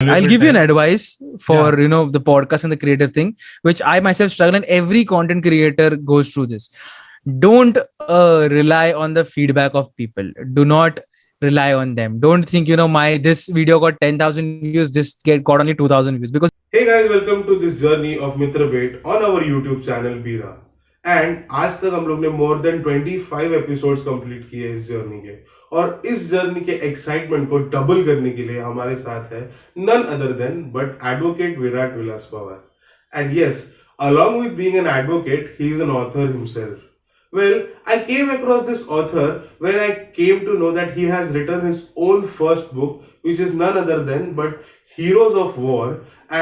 I'll valuable give you an time. advice Yeah. for the podcast and the creative thing, which I myself struggle, and every content creator goes through this. Don't rely on the feedback of people. Do not rely on them. Don't think my this video got 10,000 views, this got only 2,000 views, because Hey guys, welcome to this journey of Mitra Bhet on our YouTube channel B.I.R.A. And आज तक हम लोग ने more than 25 episodes complete किए इस journey के, और इस जर्नी के एक्साइटमेंट को डबल करने के लिए हमारे साथ है none other than but advocate Virat Vilas Pawar. And yes, along with being an advocate, he is an author himself. Well, I came across this author when I came to know that he has written his own first book, which is none other than but Heroes of War.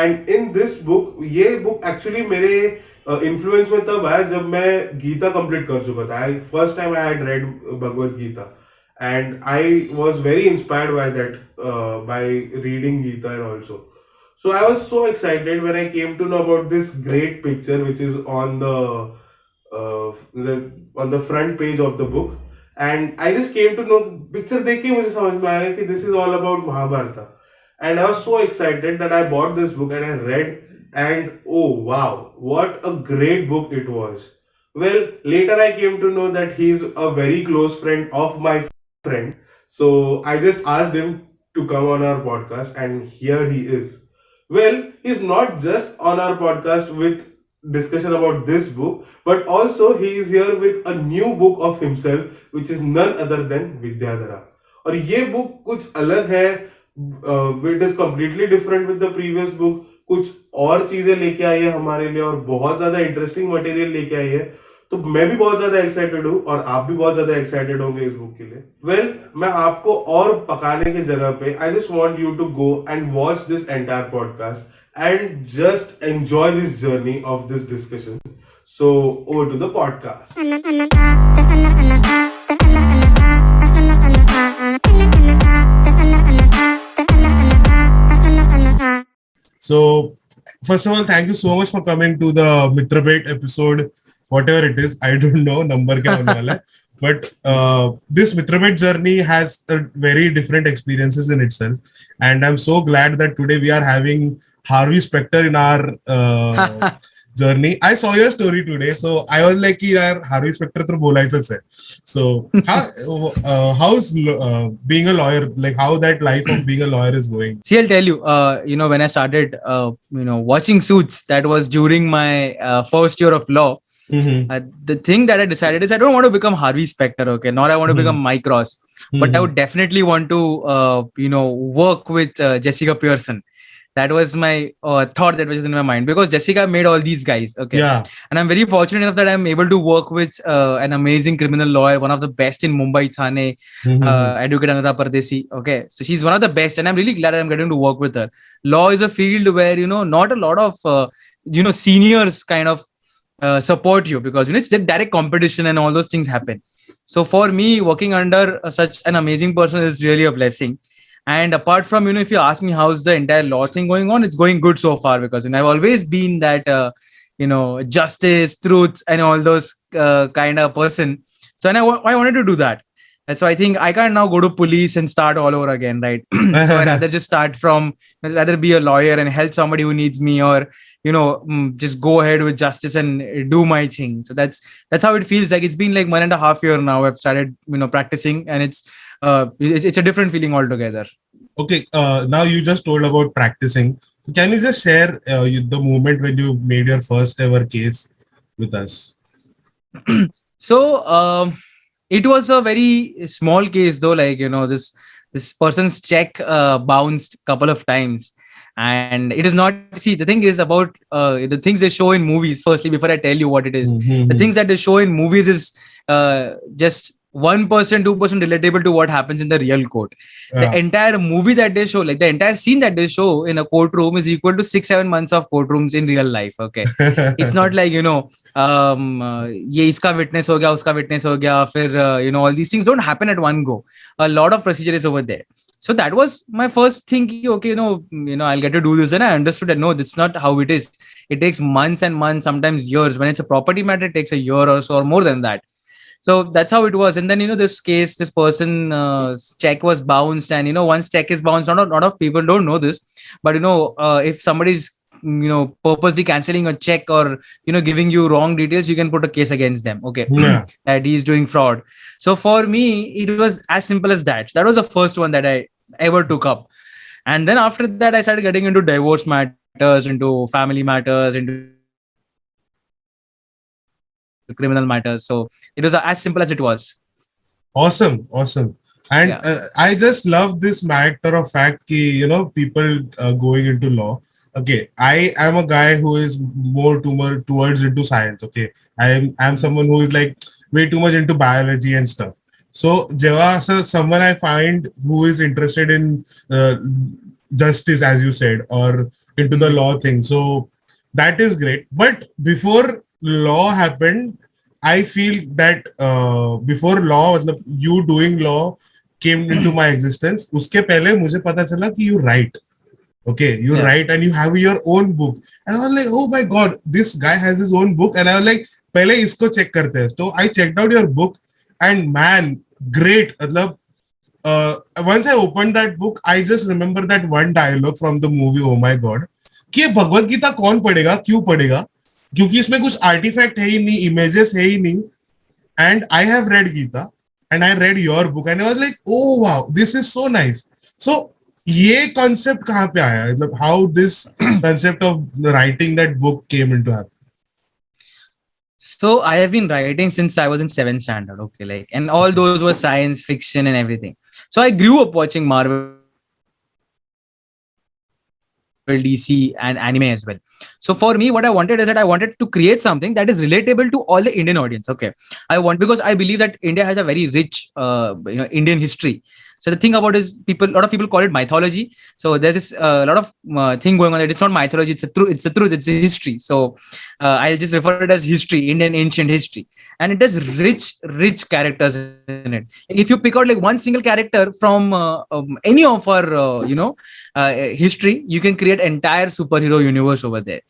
And in this book, ये book actually मेरे influence में तब आया जब मैं Gita complete कर चुका था. First time I had read Bhagavad Gita, and I was very inspired by that, by reading Gita and also. So I was so excited when I came to know about this great picture which is on the front page of the book, and I just came to know picture देख के मुझे समझ में आया कि this is all about Mahabharata, and I was so excited that I bought this book and I read, and oh wow, what a great book it was. Well, later I came to know that he's a very close friend of my friend, so I just asked him to come on our podcast, and here he is. Well, he's not just on our podcast with discussion about this book, but also he is here with a new book of himself, which is none other than Vidyadhara. और ये book कुछ अलग है, it is completely different with the previous book. कुछ और चीजें लेके आई है हमारे लिए, और बहुत ज्यादा इंटरेस्टिंग मटेरियल लेके आई है. तो मैं भी बहुत ज्यादा एक्साइटेड हूँ, और आप भी बहुत ज्यादा एक्साइटेड होंगे इस बुक के लिए. वेल, मैं आपको और पकाने की जगह पे I just want you to go and watch this entire podcast and just enjoy this journey of this discussion. So over to the podcast. So, first of all, thank you so much for coming to the Mitra Bhet episode, whatever it is. I don't know number क्या होने वाला है, but this Mitra Bhet journey has very different experiences in itself, and I'm so glad that today we are having Harvey Specter in our journey. I saw your story today, so I was like, यार Harvey Specter तो बोलायचंच है. So how's being a lawyer, like how that life of being a lawyer is going? see, I'll tell you, when I started watching Suits, that was during my first year of law. The thing that I decided is I don't want to become Harvey Specter, okay, nor I want to become Mike Ross, but I would definitely want to work with Jessica Pearson. That was my thought that was in my mind, because Jessica made all these guys, okay. Yeah. And I'm very fortunate enough that I'm able to work with an amazing criminal lawyer, one of the best in Mumbai, Thane, Advocate Anada Pardesi. Okay, so she's one of the best, and I'm really glad that I'm getting to work with her. Law is a field where not a lot of seniors kind of support you, because it's a direct competition and all those things happen. So for me, working under such an amazing person is really a blessing. And apart from if you ask me how's the entire law thing going on, it's going good so far, because I've always been that justice, truth, and all those kind of person. So and I wanted to do that. And so I think I can't now go to police and start all over again, right? So I'd rather just start from, I'd rather be a lawyer and help somebody who needs me, or just go ahead with justice and do my thing. So that's how it feels like. It's been like 1.5 years now I've started practicing, and it's a different feeling altogether. Okay, now you just told about practicing. So can you just share the moment when you made your first ever case with us? So it was a very small case though, like this person's check bounced couple of times, and it is not, see, the thing is about the things they show in movies. Firstly, before I tell you what it is, the things that they show in movies is just 1%, 2% relatable to what happens in the real court. The entire movie that they show, like the entire scene that they show in a courtroom, is equal to 6-7 months of courtrooms in real life. Okay, it's not like ये इसका witness हो गया, उसका witness हो गया, फिर all these things don't happen at one go. A lot of procedure is over there. So that was my first thing. Okay, I'll get to do this, and I understood that no, that's not how it is. It takes months and months, sometimes years. When it's a property matter, it takes a year or so, or more than that. So that's how it was. And then, this case, this person's check was bounced, and once check is bounced, not a lot of people don't know this, but if somebody's purposely canceling a check, or giving you wrong details, you can put a case against them, okay? Yeah. That he's doing fraud. So for me, it was as simple as that. That was the first one that I ever took up. And then after that, I started getting into divorce matters, into family matters, into criminal matters. So it was as simple as it was. Awesome, awesome. And Yeah. I just love this matter of fact ki, people going into law. Okay, I am a guy who is more towards into science. Okay, I'm someone who is like way too much into biology and stuff. So, Jeva, someone I find who is interested in justice, as you said, or into the law thing. So that is great. But before law happened, I feel that before law, मतलब you doing law came into my existence. उसके पहले मुझे पता चला कि you write. Okay, you Yeah. write and you have your own book. And I was like, oh my god, this guy has his own book. And I was like, पहले इसको check करते हैं. So I checked out your book, and man, great. मतलब once I opened that book, I just remember that one dialogue from the movie. Oh my god, कि ये भगवत गीता कौन पढ़ेगा, क्यों पढ़ेगा, क्योंकि इसमें कुछ आर्टिफैक्ट है ही नहीं, इमेजेस है ही नहीं. And I have read Gita, and I read your book, and I was like, oh wow, this is so nice. So ये concept कहाँ पे आया, मतलब how this concept of writing that book came into happen? So I have been writing since I was in 7th standard. Okay, like, and all those were science fiction and everything. So I grew up watching Marvel, DC, and anime as well. So for me, what I wanted is that I wanted to create something that is relatable to all the Indian audience. Okay, I want, because I believe that India has a very rich, Indian history. So the thing about is a lot of people call it mythology. So there's this lot of thing going on that it's not mythology, it's the truth, it's the truth, it's a history. So I'll just refer it as history, Indian ancient history, and it has rich characters in it. If you pick out like one single character from any of our history, you can create entire superhero universe over there.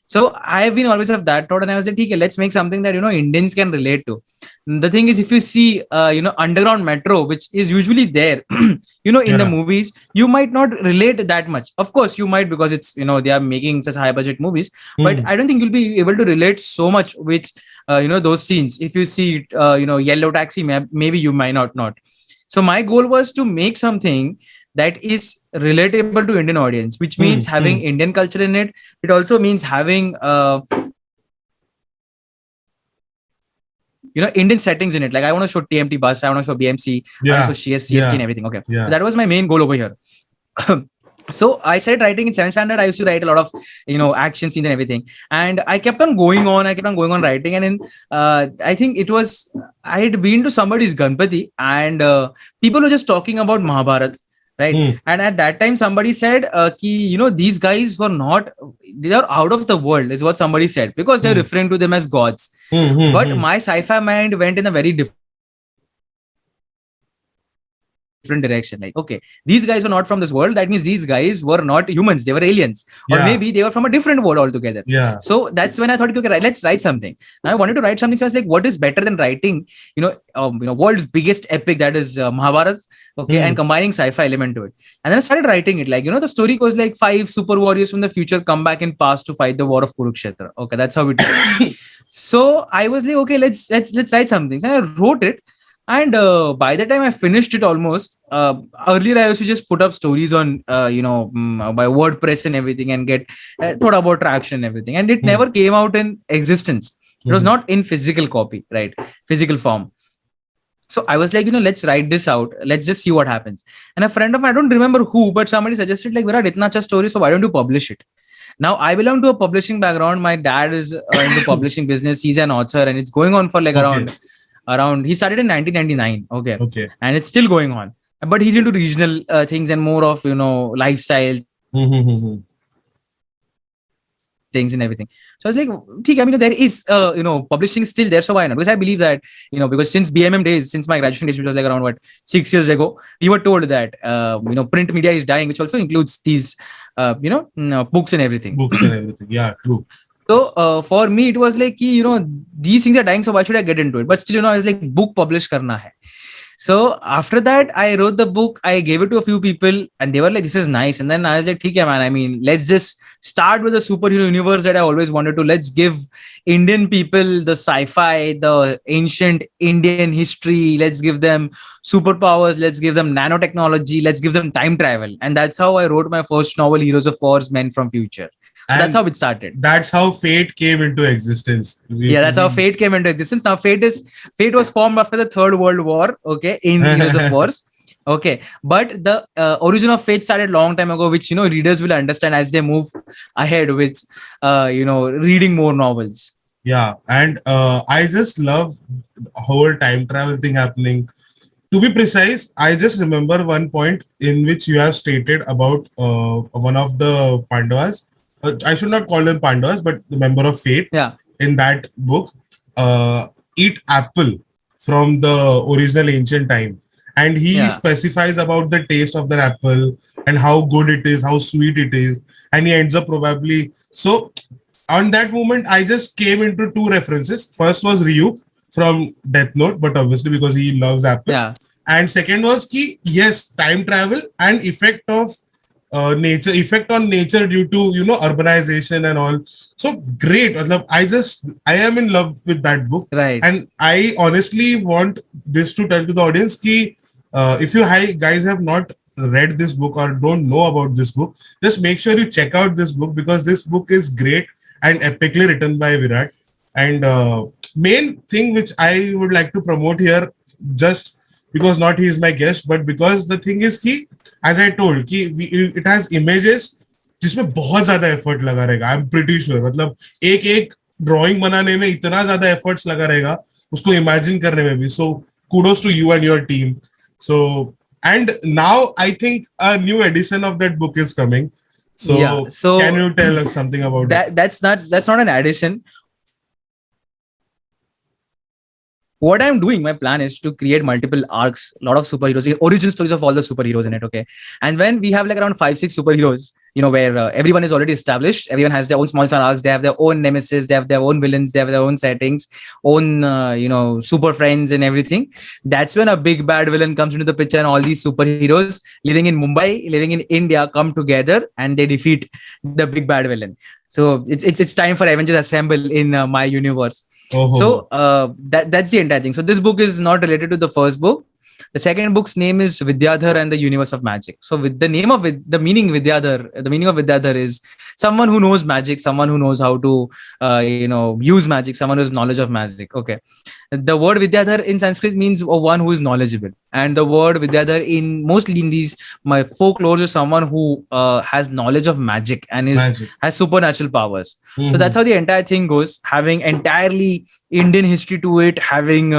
So I have been always of that thought, and I was like, okay, let's make something that Indians can relate to. The thing is, if you see underground metro, which is usually there in the Yeah. movies, you might not relate that much. Of course you might, because it's they are making such high budget movies, but I don't think you'll be able to relate so much with those scenes. If you see yellow taxi, maybe you might not. So my goal was to make something that is relatable to Indian audience, which means having Indian culture in it. It also means having Indian settings in it. Like, I want to show TMT bus, I want to show BMC, I want to show CST and everything. Okay, Yeah. so that was my main goal over here. So I started writing in 7th standard. I used to write a lot of action scenes and everything, and I kept on going on writing. And then I think it was, I had been to somebody's Ganpati, and people were just talking about Mahabharat, right? And at that time somebody said these guys were not, they are out of the world, is what somebody said, because they're referring to them as gods. But my sci-fi mind went in a very different direction. Like, okay, these guys were not from this world, that means these guys were not humans, they were aliens, or maybe they were from a different world altogether. So that's when I thought, okay, right, let's write something. Now I wanted to write something. So I was like, what is better than writing world's biggest epic, that is Mahabharat, okay, and combining sci-fi element to it. And then I started writing it, like the story goes like 5 super warriors from the future come back in past to fight the war of Kurukshetra. Okay, that's how it is. So I was like, okay, let's write something. So I wrote it, and by the time I finished it, almost earlier I used to just put up stories on by WordPress and everything, and get thought about traction and everything, and it never came out in existence. It was not in physical copy, right? Physical form. So I was like, let's write this out. Let's just see what happens. And a friend of mine, I don't remember who, but somebody suggested, like, Virat, itna acha story, so why don't you publish it? Now, I belong to a publishing background. My dad is into publishing business. He's an author, and it's going on for like around. He started in 1999. Okay, and it's still going on. But he's into regional things and more of lifestyle things and everything. So I was like, there is publishing is still there, so why not? Because I believe that because since BMM days, since my graduation days, which was like around 6 years ago, we were told that print media is dying, which also includes these books and everything. Yeah, true. So for me, it was like, these things are dying, so why should I get into it? But still, I was like, book publish karna hai. So after that, I wrote the book. I gave it to a few people, and they were like, "This is nice." And then I was like, "Okay, man. I mean, let's just start with the superhero universe that I always wanted to. Let's give Indian people the sci-fi, the ancient Indian history. Let's give them superpowers. Let's give them nanotechnology. Let's give them time travel." And that's how I wrote my first novel, Heroes of Wars, Men from Future. So that's And how it started. that's how Fate came into existence. Yeah, that's how Fate came into existence. Now Fate was formed after the Third World War, okay, in Heroes of Wars. Okay, but the origin of Fate started long time ago, which readers will understand as they move ahead with reading more novels. Yeah, and I just love the whole time travel thing happening. To be precise, I just remember one point in which you have stated about one of the Pandavas. I should not call them Pandavas, but the member of Fate Yeah, in that book eat apple from the original ancient time. And he yeah, specifies about the taste of the apple and how good it is, how sweet it is. And he ends up probably. So on that moment, I just came into two references. First was Ryuk from Death Note, but obviously because he loves Apple. yeah, And second was ki, yes, time travel and effect of nature, effect on nature due to urbanization and all. So great. I am in love with that book, right. and I honestly want this to tell to the audience ki, if you guys have not read this book or don't know about this book, just make sure you check out this book because this book is great and epically written by Virat. And main thing which I would like to promote here, just because not he is my guest, but because the thing is कि as I told कि it has images जिसमें बहुत ज्यादा effort लगा रहेगा. I am pretty sure. मतलब एक एक ड्राइंग बनाने में इतना ज्यादा एफर्ट्स लगा रहेगा उसको इमेजिन करने में भी. सो kudos to you and your team. So and now I think a new edition of that book is coming. So, Yeah. So can you tell us something about it? That's not an addition. What I'm doing, my plan is to create multiple arcs, a lot of superheroes, origin stories of all the superheroes in it. Okay. And when we have like around 5-6 superheroes, where everyone is already established, everyone has their own small arcs, they have their own nemesis, they have their own villains, they have their own settings, own, super friends and everything. That's when a big bad villain comes into the picture and all these superheroes living in Mumbai, living in India come together and they defeat the big bad villain. So it's time for Avengers Assemble in my universe. So that's the entire thing. So this book is not related to the first book. The second book's name is Vidyadhar and the Universe of Magic. So with the name of the meaning Vidyadhar, the meaning of Vidyadhar is someone who knows magic, someone who knows how to use magic, someone who has knowledge of magic. Okay. The word Vidyadhar in Sanskrit means one who is knowledgeable, and the word Vidyadhar mostly in these my folklore is someone who has knowledge of magic and has supernatural powers. So that's how the entire thing goes, having entirely Indian history to it, having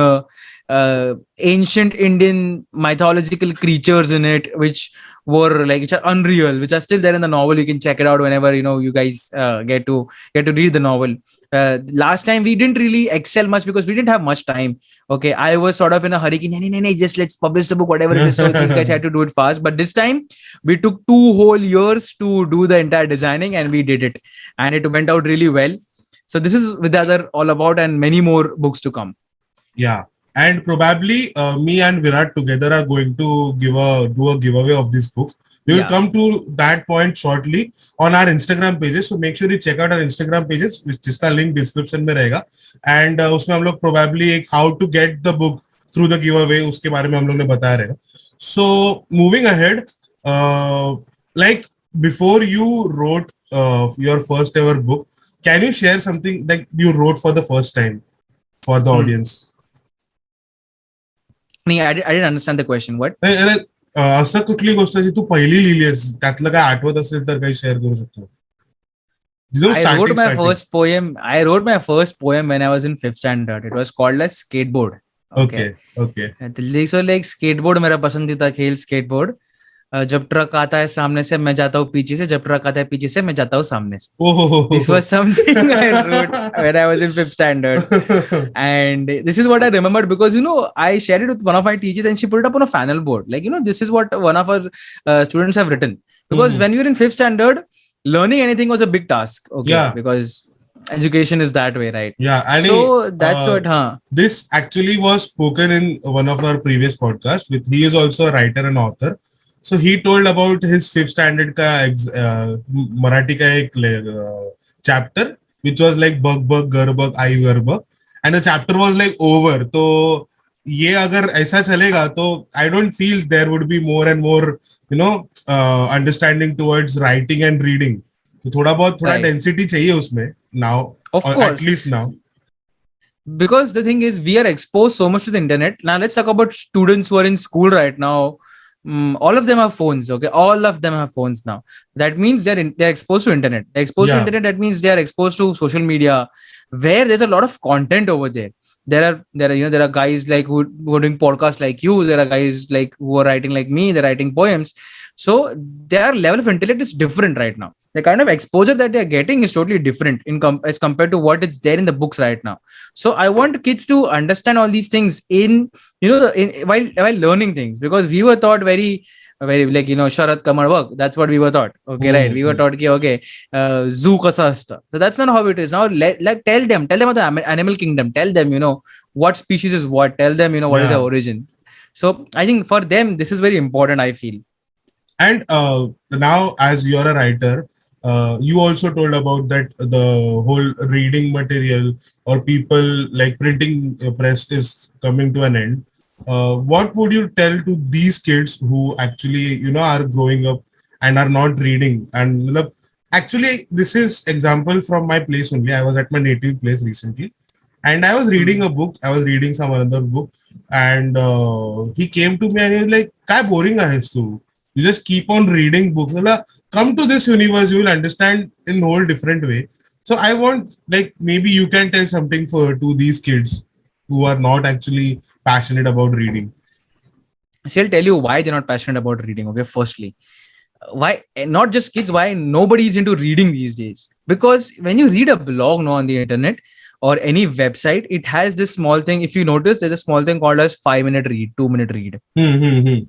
ancient Indian mythological creatures in it, which are unreal, which are still there in the novel. You can check it out whenever you guys get to read the novel. Last time we didn't really excel much because we didn't have much time. Okay, I was sort of in a hurry. Just let's publish the book, whatever it is. So these guys had to do it fast. But this time we took 2 whole years to do the entire designing, and we did it, and it went out really well. So this is Vidyadhar all about, and many more books to come. Yeah. And probably me and Virat together are going to do a giveaway of this book. We will come to that point shortly on our Instagram pages. So make sure you check out our Instagram pages, which जिसका link description में रहेगा. And उसमें हम लोग probably how to get the book through the giveaway उसके बारे में हम लोग ने बताया रहेगा. So moving ahead, like before you wrote your first ever book, can you share something that you wrote for the first time for the audience? I didn't understand the question. What? असं कुठली गोष्ट जी तू पहिली लिहिली आहेस त्यातलं काय आठवत असेल तर काही शेअर करू शकतो. I wrote my first poem when I was in 5th standard. It was called as Skateboard. Okay. So like skateboard मेरा पसंदीदा खेल skateboard. जब ट्रक आता है सामने से मैं जाता हूँ पीछे से, जब ट्रक आता है पीछे से मैं जाता हूँ सामने से. This was something I wrote when I was in 5th standard. And this is what I remembered because, I shared it with one of my teachers and she put it up on a panel board. Like, this is what one of our students have written. Because when we were in 5th standard, learning anything was a big task. Okay. Yeah. Because education is that way, right? Yeah, and So that's what, huh? this actually was spoken in one of our previous podcasts. With he is also a writer and author. So he told about his fifth standard ka Marathi ka ek chapter, which was like bug bug gar bug I gar bug, and the chapter was like over. So ये अगर ऐसा चलेगा तो I don't feel there would be more and more understanding towards writing and reading. तो थोड़ा बहुत थोड़ा Right. density चाहिए उसमें now, Of or at course. least now. Because the thing is, we are exposed so much to the internet. Now let's talk about students who are in school right now. All of them have phones. Okay, all of them have phones now. That means they're exposed to internet. They're exposed to Yeah. internet. That means they are exposed to social media, where there's a lot of content over there. There are guys like who are doing podcasts like you. There are guys like who are writing like me. They're writing poems. So their level of intellect is different right now. The kind of exposure that they're getting is totally different as compared to what is there in the books right now. So I want kids to understand all these things while learning things, because we were taught very like sharat kamar work. That's what we were taught. Okay, right? We were taught zoo kasa asta. So that's not how it is now. Tell them about the animal kingdom. Tell them what species is what. Tell them what is the origin. So I think for them this is very important, I feel. And now, as you're a writer, you also told about that the whole reading material or people like printing press is coming to an end. What would you tell to these kids who actually are growing up and are not reading? And actually, this is example from my place only. I was at my native place recently, and I was reading a book. I was reading some another book, and he came to me and he was like, "Kai boring hai tu? You just keep on reading books. Come to this universe, you will understand in a whole different way." So I want, like, maybe you can tell something to these kids who are not actually passionate about reading. So I'll tell you why they're not passionate about reading. Okay, firstly, why not just kids? Why nobody is into reading these days? Because when you read a blog now on the internet or any website, it has this small thing. If you notice, there's a small thing called as 5-minute read, 2-minute read.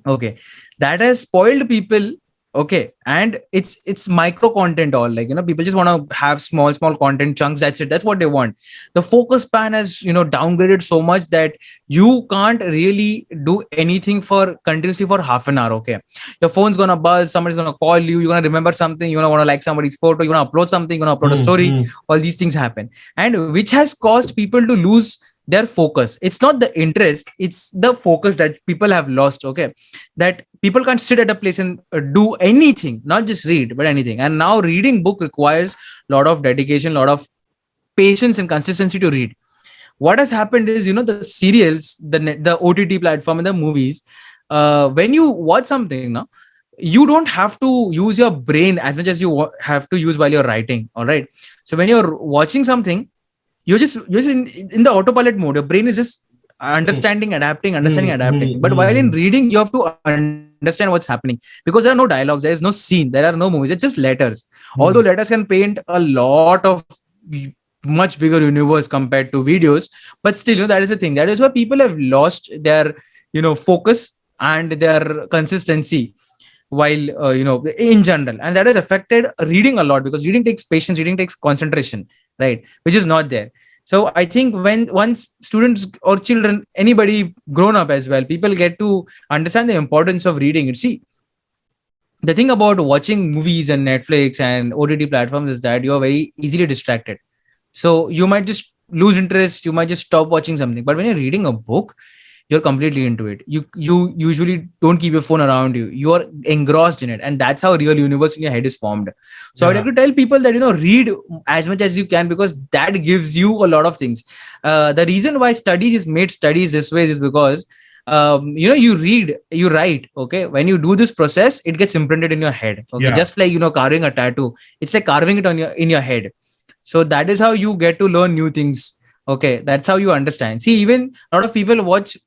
Okay, that has spoiled people. Okay, and it's micro content, all like people just want to have small content chunks. That's it. That's what they want. The focus span has downgraded so much that you can't really do anything for continuously for half an hour. Okay, your phone's gonna buzz, somebody's gonna call you, you're gonna remember something, you want to like somebody's photo, you want to upload something, you want to upload a story. All these things happen, and which has caused people to lose their focus. It's not the interest, it's the focus that people have lost. Okay, that people can't sit at a place and do anything, not just read but anything. And now reading book requires a lot of dedication, a lot of patience and consistency to read. What has happened is the serials, the OTT platform and the movies, when you watch something now, you don't have to use your brain as much as you have to use while you're writing. All right, so when you're watching something, you're just in the autopilot mode. Your brain is just understanding, adapting. But while in reading, you have to understand what's happening, because there are no dialogues, there is no scene, there are no movies. It's just letters. Although letters can paint a lot of much bigger universe compared to videos, but still, that is the thing. That is why people have lost their focus and their consistency while in general, and that has affected reading a lot, because reading takes patience, reading takes concentration, right, which is not there. So I think once students or children, anybody grown up as well, people get to understand the importance of reading it. See, the thing about watching movies and Netflix and OTT platforms is that you are very easily distracted. So you might just lose interest, you might just stop watching something. But when you're reading a book, you're completely into it. You usually don't keep your phone around you. You are engrossed in it, and that's how real universe in your head is formed. So I'd like to tell people that read as much as you can, because that gives you a lot of things. The reason why studies is made studies this way is because you read, you write. Okay, when you do this process, it gets imprinted in your head. Okay, just like carving a tattoo, it's like carving it in your head. So that is how you get to learn new things. Okay, that's how you understand. See, even a lot of people watch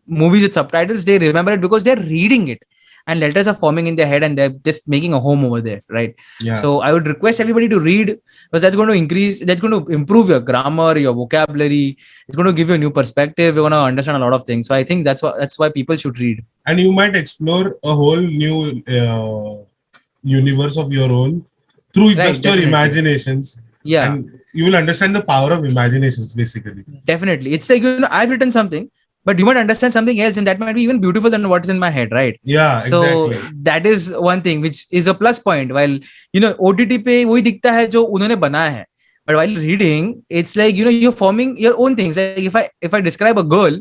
movies with subtitles. They remember it because they're reading it, and letters are forming in their head, and they're just making a home over there, right? So I would request everybody to read, because that's going to improve your grammar, your vocabulary. It's going to give you a new perspective. You're going to understand a lot of things. So I think that's why people should read. And you might explore a whole new universe of your own through just your imaginations. Yeah, and you will understand the power of imaginations basically. definitely. It's like, I've written something, but you might understand something else, and that might be even beautiful than what's in my head, right? Yeah, So exactly. that is one thing which is a plus point. While, OTT पे वही दिखता है जो उन्होंने बनाया है. But while reading, it's like, you're forming your own things. Like if I describe a girl,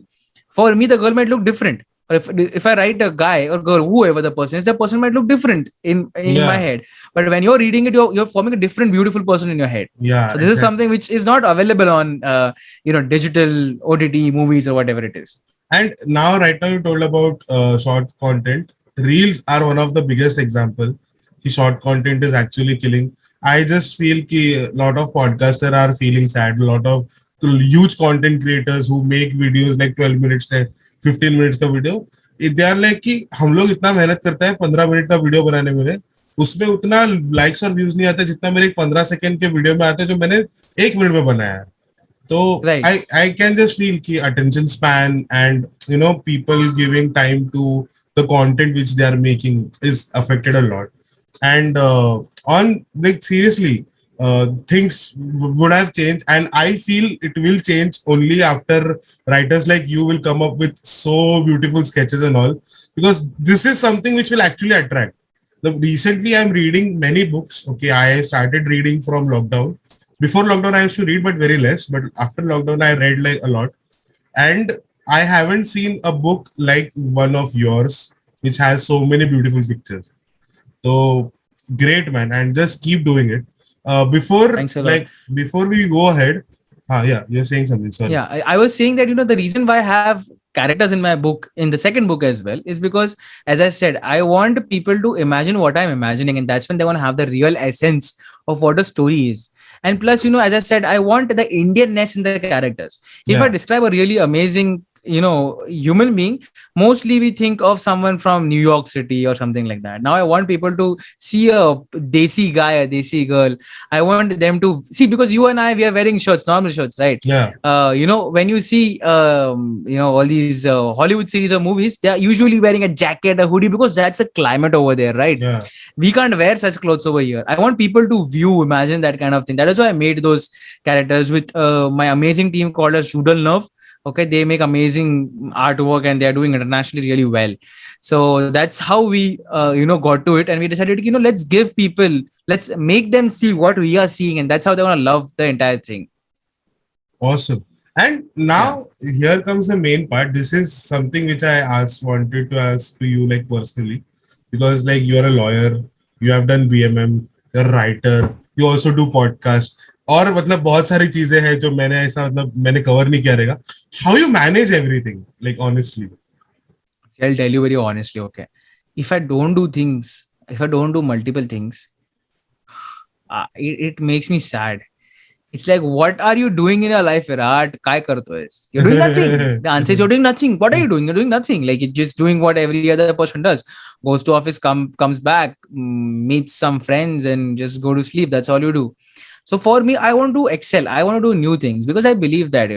for me the girl might look different. Or if I write a guy or girl, whoever the person is, the person might look different in my Yeah, head. But when you're reading it, you're forming a different beautiful person in your head. yeah, So this is exactly. something which is not available on digital OTT movies or whatever it is. And now, right now, you told about short content. Reels are one of the biggest example. कि short content is actually killing. I just feel कि a lot of podcasters are feeling sad. A lot of huge content creators who make videos like 12 minutes, 15 minutes का video. They are like कि हम लोग इतना मेहनत करते हैं 15 minute का वीडियो बनाने में, उसमें उतना लाइक्स और व्यूज नहीं आता जितना मेरे 15 सेकंड के वीडियो में आते हैं जो मैंने 1 मिनट में बनाया है. So Right. I can just feel ki attention span and people giving time to the content which they are making is affected a lot. And on like seriously, things would have changed, and I feel it will change only after writers like you will come up with so beautiful sketches and all, because this is something which will actually attract. Recently, I'm reading many books. Okay, I started reading from lockdown. Before lockdown, I used to read, but very less. But after lockdown, I read like a lot. And I haven't seen a book like one of yours, which has so many beautiful pictures. So great, man. And just keep doing it. Thanks a lot. Before we go ahead, yeah, you're saying something. Sorry. Yeah, I was saying that, the reason why I have characters in my book, in the second book as well, is because, as I said, I want people to imagine what I'm imagining, and that's when they want to have the real essence of what a story is. And plus, as I said, I want the Indianness in the characters. If I Yeah. describe a really amazing, human being, mostly we think of someone from New York City or something like that. Now I want people to see a desi guy, a desi girl. I want them to see, because you and I, we are wearing shirts, normal shirts, right? Yeah. When you see all these Hollywood series or movies, they are usually wearing a jacket, a hoodie, because that's the climate over there, right? Yeah. We can't wear such clothes over here. I want people to imagine that kind of thing. That is why I made those characters with my amazing team called as Doodle Nerve. Okay, they make amazing artwork and they are doing internationally really well. So that's how we got to it, and we decided, let's make them see what we are seeing, and that's how they want to love the entire thing. Awesome. And Yeah. now here comes the main part. This is something which I wanted to ask to you like personally, because like you are a lawyer, you have done BMM, you're a writer, you also do podcast. और मतलब बहुत सारी चीजें हैं जो मैंने ऐसा मतलब मैंने कवर नहीं किया रहेगा. How you manage everything? Like honestly. See, I'll tell you very honestly, okay. If I don't do things, if I don't do multiple things, it makes me sad. It's like, what are you doing in your life, Virat? Kai karto is? You're doing nothing. The answer is you're doing nothing. What are you doing? You're doing nothing. Like, you're just doing what every other person does. Goes to office, comes back, meets some friends, and just go to sleep. That's all you do. So for me, I want to excel. I want to do new things, because I believe that,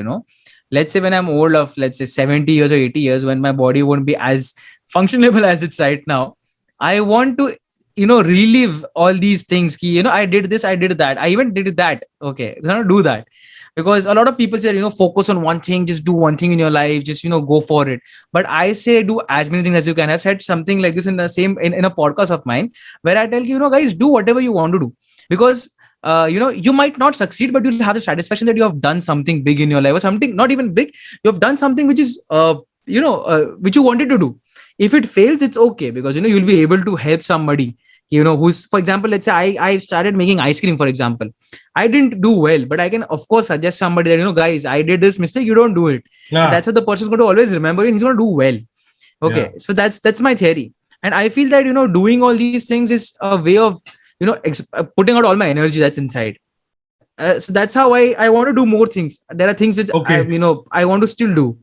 let's say when I'm old of, let's say 70 years or 80 years, when my body won't be as functionable as it's right now, I want to, relive all these things. I did this, I did that. I even did that. Okay. Do that. Because a lot of people say, focus on one thing, just do one thing in your life, just, go for it. But I say, do as many things as you can. I've said something like this in the same, in a podcast of mine, where I tell you, guys, do whatever you want to do. Because you might not succeed, but you'll have the satisfaction that you have done something big in your life, or something not even big. You have done something which is, which you wanted to do. If it fails, it's okay, because you'll be able to help somebody. Who's, for example, let's say I started making ice cream, for example. I didn't do well, but I can of course suggest somebody that, guys, I did this mistake. You don't do it. So Yeah. that's how the person's going to always remember you, and he's going to do well. Okay, Yeah. so that's my theory. And I feel that, doing all these things is a way of, putting out all my energy that's inside. So that's how I want to do more things. There are things that Okay. I want to still do,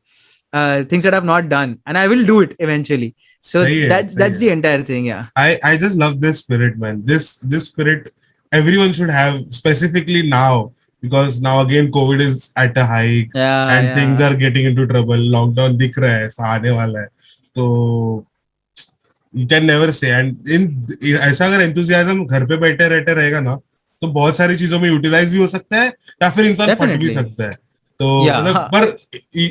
things that I've not done, and I will do it eventually. So सही है, that's सही that's है. the entire thing. Yeah. I just love this spirit, man. This spirit everyone should have, specifically now, because now again COVID is at a hike Yeah, and things yeah. are getting into trouble. Lockdown दिख रहा है, ऐसा आने वाला है. तो you can never say. And in ऐसा अगर enthusiasm घर पे बैठे रहते रहेगा ना, तो बहुत सारी चीजों में यूटिलाइज भी हो सकता है या फिर इंसान फट भी Definitely. सकता है. तो मतलब Yeah. पर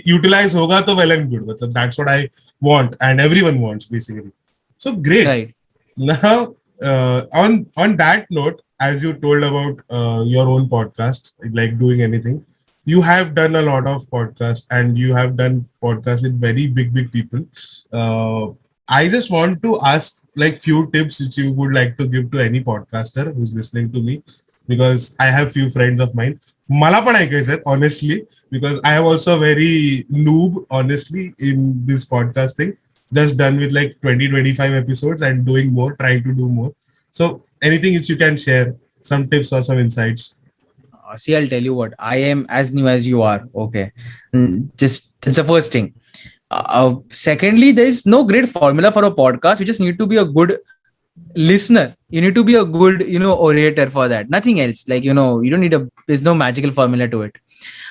यूटिलाइज होगा तो वेल एंड गुड, मतलब that's what I want and everyone wants basically. So great. Right. Now, on that note, as you told about your own podcast, like doing anything, you have done a lot of podcasts, and you have done podcasts with very big people. Uh, I just want to ask like few tips which you would like to give to any podcaster who's listening to me, because I have few friends of mine. मला पण ऐकायचं आहे honestly, because I am also very noob honestly in this podcast thing, just done with like 20-25 episodes and doing more, trying to do more. So anything which you can share, some tips or some insights. See, I'll tell you what. I am as new as you are. Okay. Just it's the first thing. Secondly, there is no great formula for a podcast. You just need to be a good listener. You need to be a good, orator for that. Nothing else. Like, you don't need there's no magical formula to it.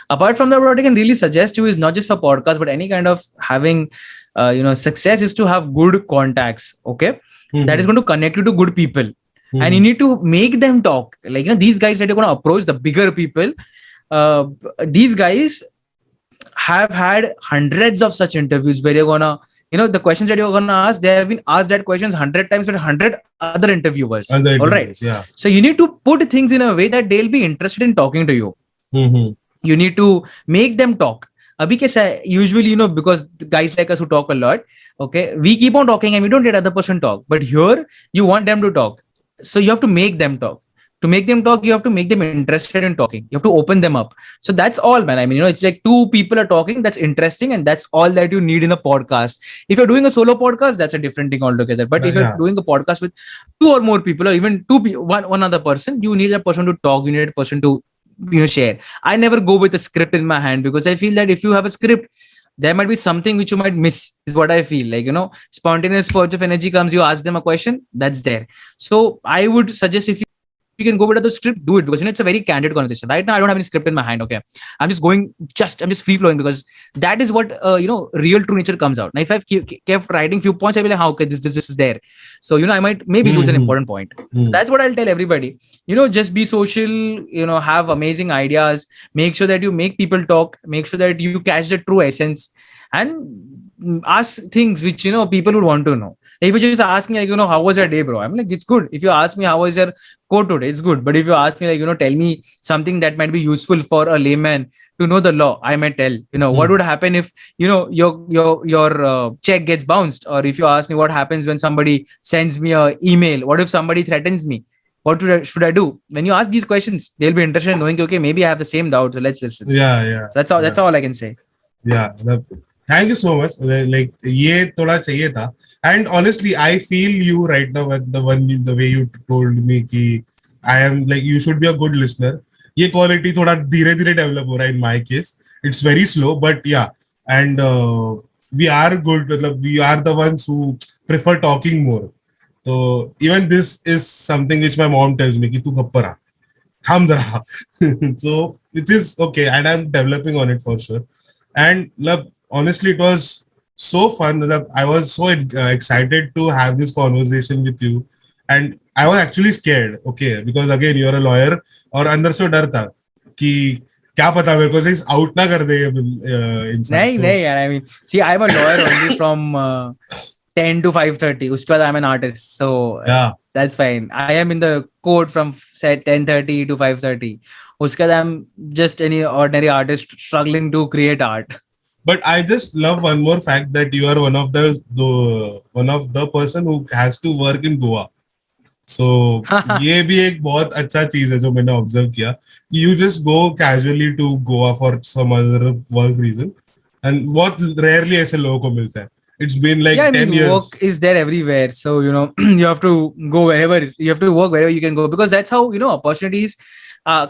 Apart from that, what I can really suggest you is not just for podcast, but any kind of having, success is to have good contacts. Okay. That is going to connect you to good people. And you need to make them talk. Like, these guys that you're going to approach, the bigger people, these guys have had hundreds of such interviews where you're gonna, the questions that you're gonna ask, they have been asked that questions 100 times with 100 other interviewers. Other All right. interviews, yeah. So you need to put things in a way that they'll be interested in talking to you. You need to make them talk. Abhi kaisa, usually, because guys like us who talk a lot, okay, we keep on talking and we don't let other person talk. But here, you want them to talk. So you have to make them talk. To make them talk, you have to make them interested in talking. You have to open them up. So that's all, man. I mean, it's like two people are talking. That's interesting. And that's all that you need in a podcast. If you're doing a solo podcast, that's a different thing altogether. But if you're doing a podcast with two or more people, or even one other person, you need a person to talk. You need a person to, share. I never go with a script in my hand, because I feel that if you have a script, there might be something which you might miss, is what I feel. Like, spontaneous purge of energy comes, you ask them a question, that's there. So I would suggest, if you can go with the script, do it, because it's a very candid conversation. Right now I don't have any script in my hand. Okay, I'm just free flowing, because that is what real true nature comes out. Now if I've kept writing few points, I'll be like, how okay, this is there. So I might maybe lose an important point. That's what I'll tell everybody. Just be social, have amazing ideas, make sure that you make people talk, make sure that you catch the true essence, and ask things which people would want to know. If you just ask me, like, how was your day, bro? I'm like, it's good. If you ask me how was your quote today, it's good. But if you ask me, like, tell me something that might be useful for a layman to know the law, I might tell, what would happen if, your check gets bounced? Or if you ask me what happens when somebody sends me a email, what if somebody threatens me? What should I do? When you ask these questions, they'll be interested in knowing, okay, maybe I have the same doubt. So let's listen. Yeah. That's all I can say. Yeah. Thank you so much. Like, ये थोड़ा चाहिए था. And honestly, I feel you right now with the way you told me कि I am like, you should be a good listener. ये quality थोड़ा धीरे-धीरे develop हो रहा है in my case. It's very slow, but yeah. And we are good. मतलब we are the ones who prefer talking more. So even this is something which my mom tells me कि तू गप्प रहा, थांब जरा. So it is okay, and I'm developing on it for sure. And honestly, it was so fun. I was so excited to have this conversation with you, and I was actually scared. Okay, because again, you're a lawyer, और अंदर से डर था कि क्या पता मेरे को से out ना कर दे इंसान. नहीं, I mean, see, I'm a lawyer only from 10 to 5:30. Uske baad I'm an artist, so yeah, that's fine. I am in the court from 10:30 to 5:30. Uske baad I'm just any ordinary artist struggling to create art. But I just love one more fact, that you are one of the person who has to work in Goa. So ये भी एक बहुत अच्छा चीज है जो मैंने observe किया. You just go casually to Goa for some other work reason, and बहुत rarely ऐसे लोगों को मिलता है. It's been like 10 years. Work is there everywhere. So, you have to go wherever, you have to work wherever you can go, because that's how, opportunities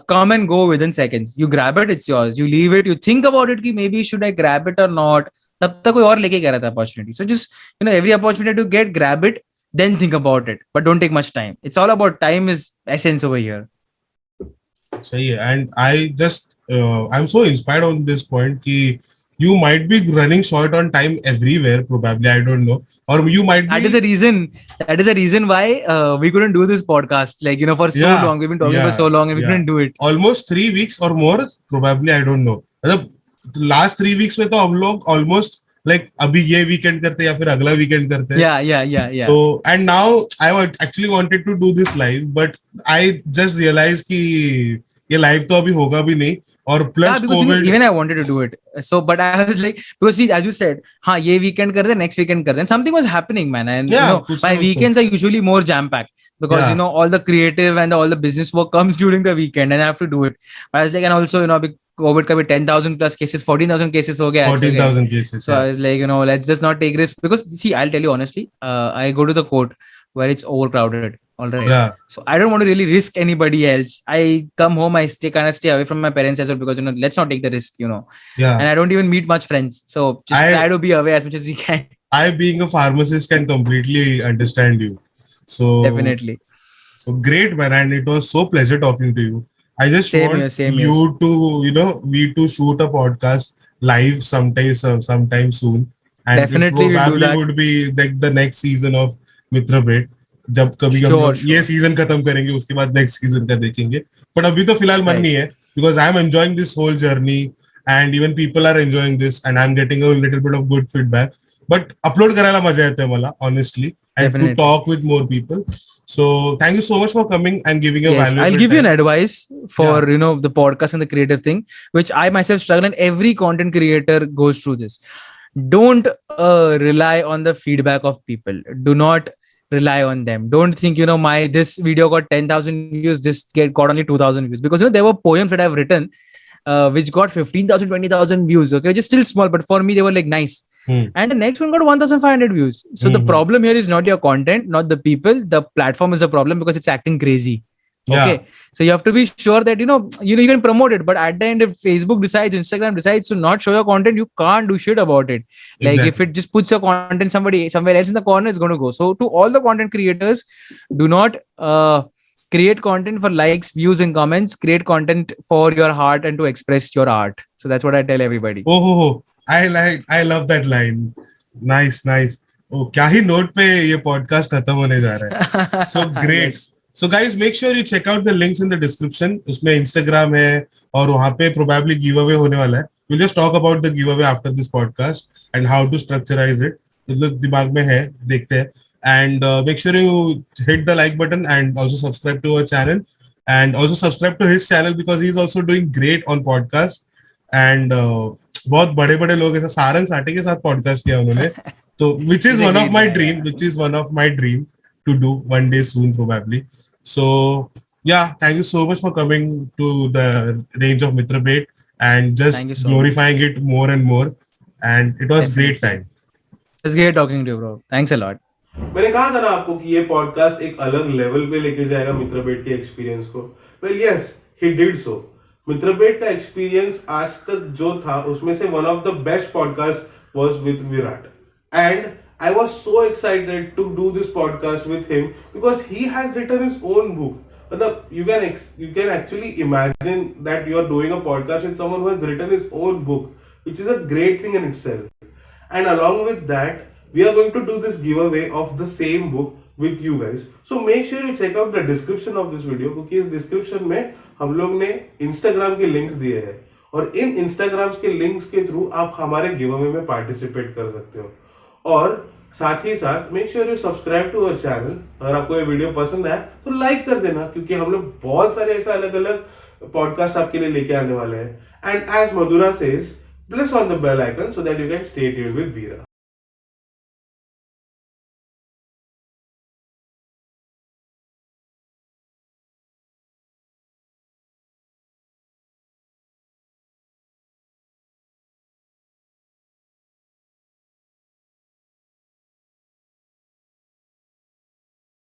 come and go within seconds. You grab it, it's yours. You leave it, you think about it, ki maybe should I grab it or not? तब तक कोई और लेके गया रहता opportunity. So just, every opportunity to get, grab it, then think about it. But don't take much time. It's all about time is essence over here. सही है. And I just I'm so inspired on this point कि you might be running short on time everywhere, probably. I don't know. Or you might be. That is a reason. That is a reason why we couldn't do this podcast. Like, for so Yeah, long. We've been talking for yeah, so long and we yeah. couldn't do it. Almost 3 weeks or more, probably. I don't know. मतलब last 3 weeks में तो हम लोग almost like अभी ये weekend करते हैं या फिर अगला weekend करते हैं. Yeah. So and now I actually wanted to do this live, but I just realized कि ये live तो अभी होगा भी नहीं और Yeah, plus because COVID. even I wanted to do it. So, but I was like, because see, as you said, हाँ ये weekend कर दे, next weekend कर दे. And something was happening, man. And Yeah, कुछ my ना कुछ तो. weekends are usually more jam packed because Yeah. all the creative and all the business work comes during the weekend, and I have to do it. I was like, and also अभी COVID का भी 10,000 plus cases, 14,000 cases हो गया. 14,000 cases. So I was like, let's just not take risks because see, I'll tell you honestly, I go to the court where it's overcrowded. All right. Yeah. So I don't want to really risk anybody else. I come home, I stay away from my parents as well because let's not take the risk, Yeah. And I don't even meet much friends. So just try to be away as much as you can. I, being a pharmacist, can completely understand you. So Definitely. So great, man, and it was so pleasure talking to you. I just Same want here, same you here. to, we to shoot a podcast live sometime soon, and Definitely it we'll do probably that. would be like the next season of Mitra Bhet. जब कभी हम Sure, लोग ये sure. Season खत्म करेंगे उसके बाद next season का देखेंगे बट अभी तो फिलहाल मन Right. नहीं है because I am enjoying this whole journey and even people are enjoying this and I am getting a little bit of good feedback but upload करायला मजा येते मला honestly and to Definitely. talk with more people. So thank you so much for coming and giving your Yes, valuable I'll give you an time. advice for the podcast and the creative thing, which I myself struggle, and every content creator goes through this. Don't rely on the feedback of people. Do not rely on them. Don't think my this video got 10,000 views, this got only 2,000 views, because there were poems that I've written which got 15,000, 20,000 views, okay, which is still small, but for me they were like nice. And the next one got 1,500 views. So the problem here is not your content, not the people. The platform is a problem because it's acting crazy. Okay. Yeah. So you have to be sure that you can promote it, but at the end, if Facebook decides, Instagram decides to not show your content, you can't do shit about it. Like Exactly. if it just puts your content somewhere else in the corner, it's going to go. So to all the content creators, do not create content for likes, views, and comments. Create content for your heart and to express your art. So that's what I tell everybody. Oh, I love that line. Nice. Oh, क्या ही note पे ये podcast खत्म होने जा रहा है. So great. Yes. So guys, make sure you check out the links in the description. उसमें Instagram है और वहाँ पे probably giveaway होने वाला है. We'll just talk about the giveaway after this podcast and how to structurize it. मतलब दिमाग में है, देखते हैं. And make sure you hit the like button and also subscribe to our channel and also subscribe to his channel because he's also doing great on podcast. And बहुत बड़े बड़े लोग ऐसा सारंग साटे के साथ पॉडकास्ट किया उन्होंने तो which is one of my dream to do one day soon probably. So yeah, thank you so much for coming to the range of Mitra Bhet and just so glorifying it more and more, and it was Definitely. great time. It's great talking to you, bro. Thanks a lot. मैंने कहा था ना आपको कि ये podcast एक अलग level पे लेके जाएगा मित्र बेट के एक्सपीरियंस को. Well yes, he did so. मित्र बेट का एक्सपीरियंस आज तक जो था उसमें से one of the best podcast was with Virat, and I was so excited to do this podcast with him because he has written his own book. You can actually imagine that you are doing a podcast with someone who has written his own book, which is a great thing in itself. And along with that, we are going to do this giveaway of the same book with you guys. So make sure you check out the description of this video क्योंकि इस description में हम लोग ने Instagram के links दिए हैं और इन Instagrams के links के थ्रू आप हमारे giveaway में participate कर सकते हो. और साथ ही साथ make sure you subscribe to our channel. अगर आपको ये वीडियो पसंद आया तो लाइक कर देना क्योंकि हम लोग बहुत सारे ऐसे अलग अलग पॉडकास्ट आपके लिए लेके आने वाले हैं. And as Madhura says, press on the bell icon so that you can stay tuned with B.I.R.A.